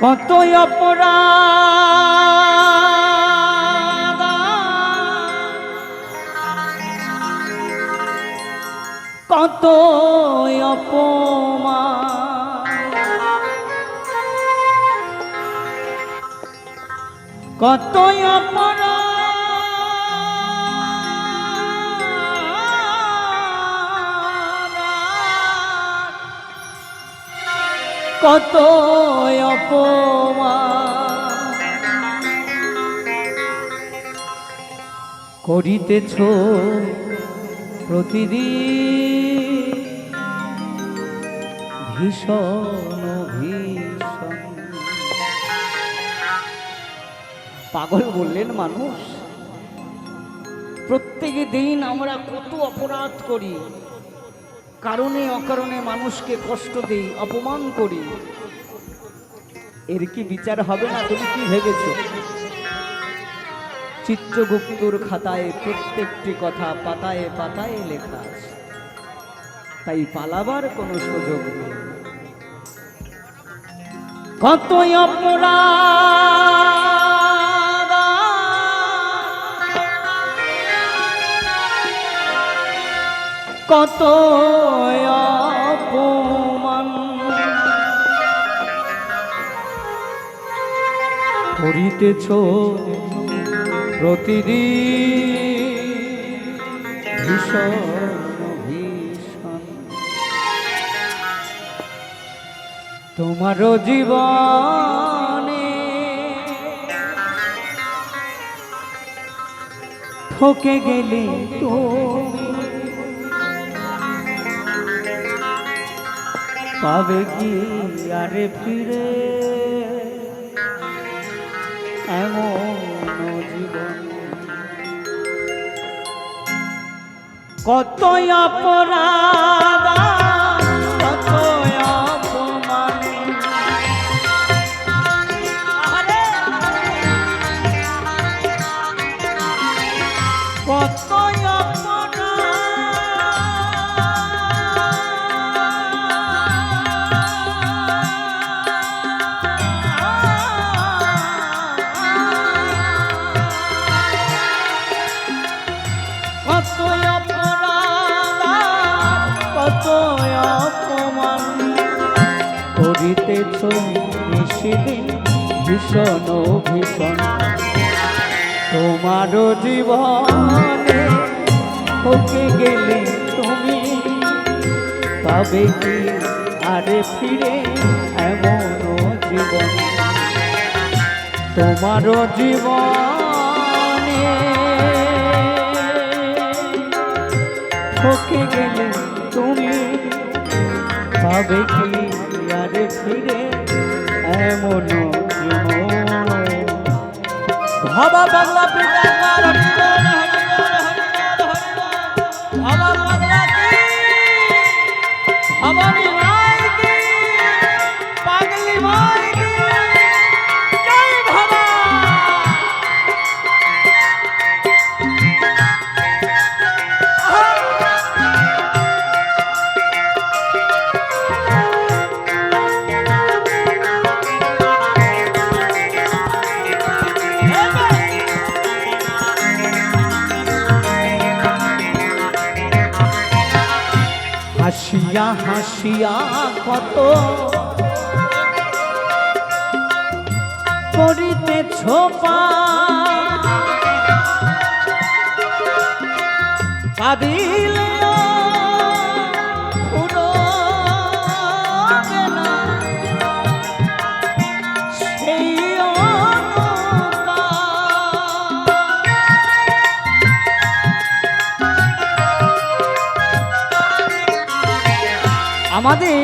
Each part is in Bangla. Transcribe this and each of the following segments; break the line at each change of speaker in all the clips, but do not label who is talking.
কত অপরাধ কত অপমান কত অপরাধ কত অপমান করিতেছ প্রতিদিন ভীষণ ভীষণ। পাগল বললেন মানুষ, প্রত্যেক দিন আমরা কত অপরাধ করি, কারণে অকারণে মানুষকে কষ্ট দেই, অপমান করি। এর কি বিচার হবে না? তুমি কি ভেবেছো? চিত্রগুপ্তর খাতায় প্রত্যেকটি কথা পাতায় পাতায় লেখা আছে, তাই পালাবার কোনো সুযোগ নেই। কত অপরাধ কত অপমান করিতেছ প্রতিদিন ভীষণ ভীষণ। তোমার জীবনে ঠকে গেলে তুমি পাবে কি আরে ফিরে এমন জীবন? কত অপরাধ কত অপমান কত করিতেছ নিশিদিন ভীষণ ভীষণ। তোমার জীবনে ঠকে গেলে তুমি পাবে কি আরে ফিরে এমন জীবন? তোমার জীবনে ঠকে গেলে তুমি পাবে কি আরে ফিরে এমন জীবন? ভাবা বাংলা পিতা ভাবা বাংলা কি ভবানী মাই কি পাগলি মাই কি জয় ভাবা। হাসিয়া হাসিয়া কত করিতেছ কাঁদিলে ফুরবে না সেই আমাদের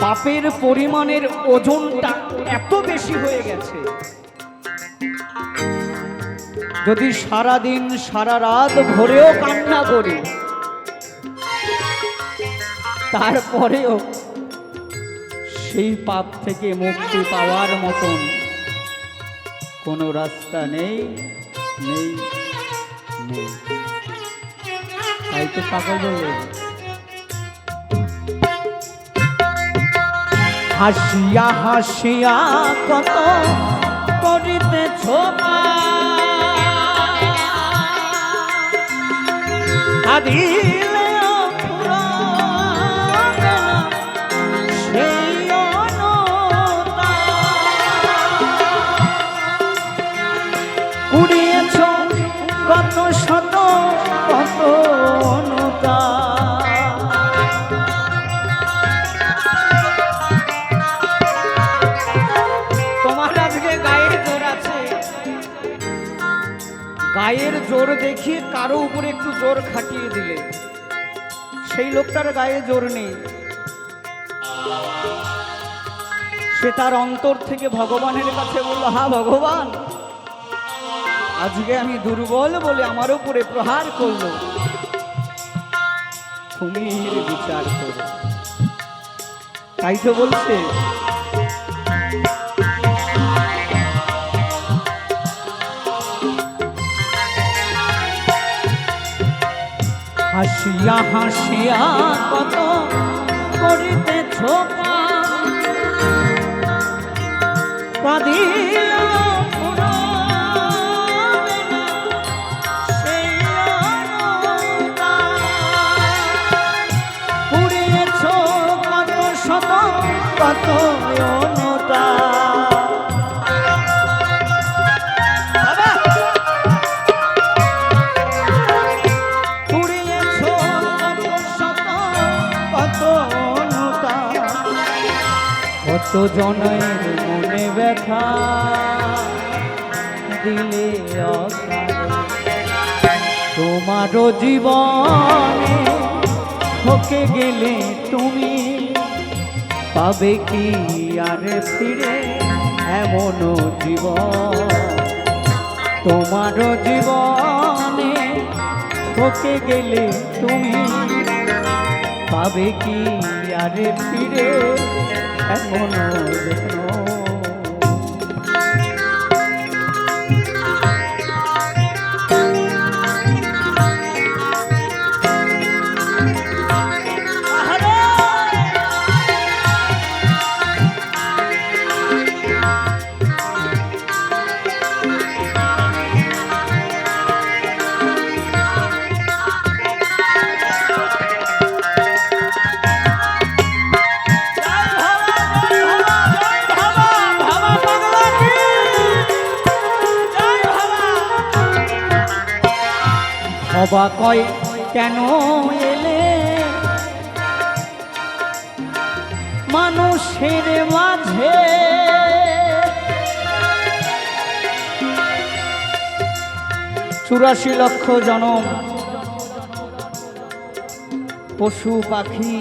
পাপের পরিমাণের ওজনটা এত বেশি হয়ে গেছে, যদি সারা দিন সারা রাত ভরেও কান্না করি তারপরেও সেই পাপ থেকে মুক্তি পাওয়ার মতন কোনো রাস্তা নেই নেই নেই। তাই তো পাগল বলে হাসিয়া হাসিয়া কত করিতেছ দিলেও ফুরাবে না সেই কুড়িয়েছ কত শত কত অনুতা। তোমার আজকে গায়ের জোর আছে, গায়ের জোর দেখিয়ে কারো উপরে একটু জোর খাটিয়ে দিলে সেই লোকটার গায়ে জোর নেই, সে তার অন্তর থেকে ভগবানের কাছে বলল, হা ভগবান, আজকে আমি দুর্বল বলে আমার উপরে প্রহার করলো, তুমি এর বিচার করো। তাই তো বলছে, হাসিয়া হাসিয়া কত করিতেছ কাঁদিয়া পুড়িয়েছ কত শত কত অনুতা। কত জনের মনে ব্যথা দিলে তোমারও জীবনে ঠকে গেলে তুমি পাবে কি আর ফিরে এমন জীবন। তোমারও জীবনে ঠকে গেলে তুমি পাবে কি আর ফিরে এমন যেন। বাবা কয় কেন এলে মানুষের মাঝে, 84 লক্ষ জনম পশু পাখি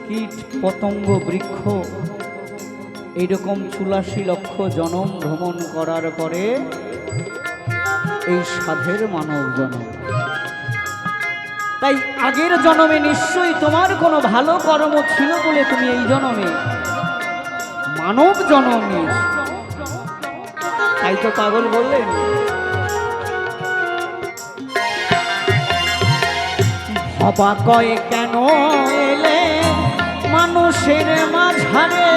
কীট পতঙ্গ বৃক্ষ এইরকম 84 লক্ষ জনম ভ্রমণ করার পরে এই সাধের মানব জনম। তাই আগের জন্মে নিশ্চয়ই তোমার কোনো ভালো কর্ম ছিল বলে তুমি এই জন্মে মানব জন্ম নিয়েছ। তাই তো পাগল বললেন, বাবা কয় কেন এলে মানুষের মাঝারে,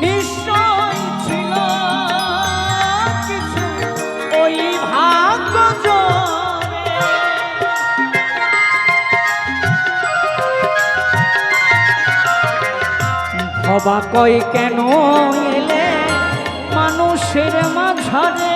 নিশ্চয় ছিল কিছু ওই ভাগ্য জোরে। বাবা কয় কেন এলে মানুষের মাঝারে,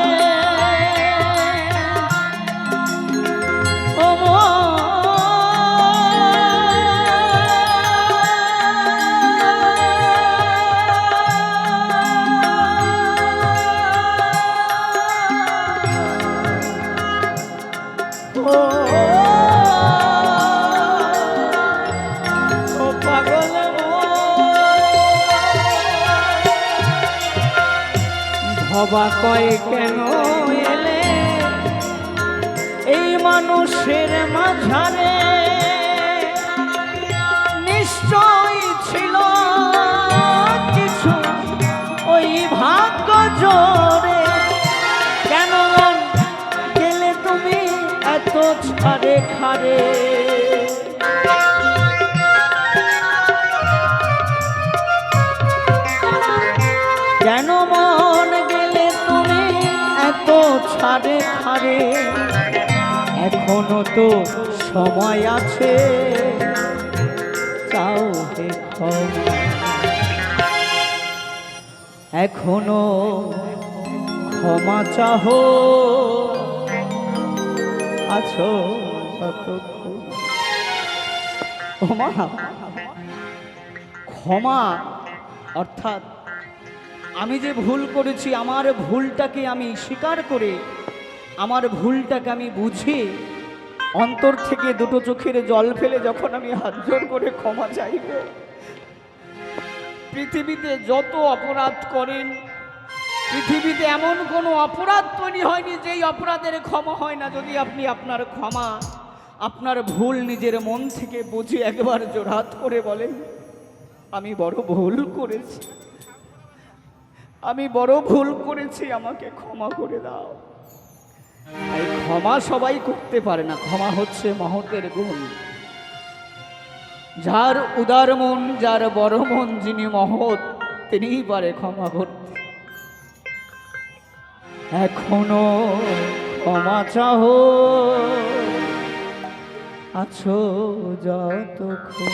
বাবা কয় কেন এলে এই মানুষের মাঝারে, নিশ্চয় ছিল কিছু ওই ভাগ্য জোরে। কেন গেলে তুমি এত ছাড়ে খারে, ছাড়ে খারে, এখনো তো সময় আছে, চাও হে ক্ষমা, এখনো ক্ষমা চাহো, আছো কতক্ষণ। ক্ষমা, ক্ষমা অর্থাৎ আমি যে ভুল করেছি, আমার ভুলটাকে আমি স্বীকার করে, আমার ভুলটাকে আমি বুঝে অন্তর থেকে দুটো চোখের জল ফেলে যখন আমি হাত জোড় করে ক্ষমা চাইব। পৃথিবীতে যত অপরাধ করেন, পৃথিবীতে এমন কোনো অপরাধ তৈরি হয়নি যেই অপরাধের ক্ষমা হয় না। যদি আপনি আপনার ক্ষমা, আপনার ভুল নিজের মন থেকে বুঝে একবার জোড়হাত করে বলেন, আমি বড় ভুল করেছি, আমি বড় ভুল করেছি, আমাকে ক্ষমা করে দাও। এই ক্ষমা সবাই করতে পারে না, ক্ষমা হচ্ছে মহতের গুণ। যার উদার মন, যার বড় মন, যিনি মহৎ, তিনিই পারে ক্ষমা করতে। এখনো ক্ষমা চাহো, আছো যতক্ষণ।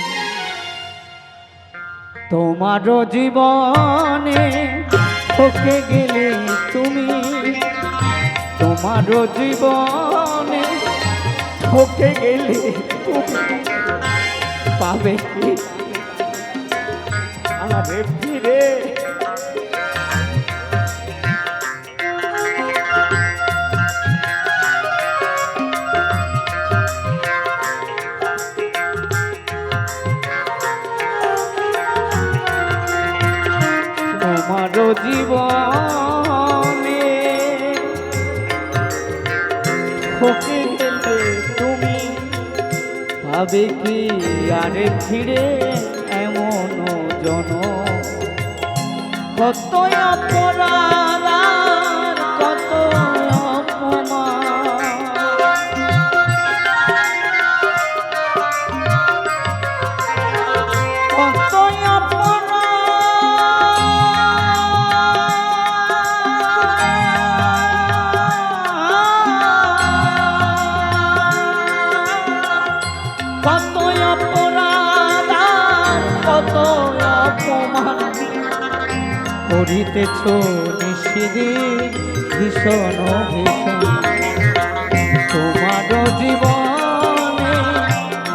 তোমারও জীবনে ঠকে গেলে তুমি, তোমারও জীবনে ঠকে গেলে তুমি, পাবে কি আরে ফিরে? তোমারও জীবনে ঠকে গেলে তুমি, ভাবে কি আরে ফিরে? এমন জন কত অপরাধ, কত অপমান, কত কত অপরাধ, কত অপমান করিতেছ নিষিদিন ভীষণ ভীষণ। তোমার জীবনে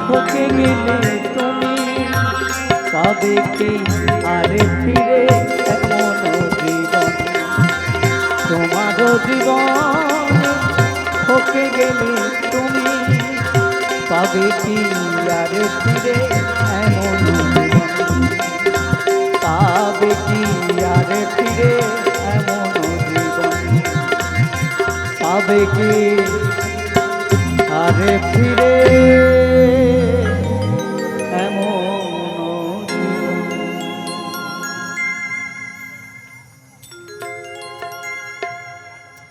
ঠকে গেলে তুমি, পাবে কি আরে ফিরে? এমন জীবন, তোমার জীবনে ঠকে গেলে তুমি, পাবে কি আরে ফিরে? এমন জীবন, পাবে কি আরে ফিরে? এমন জীবন, পাবে কি আরে ফিরে?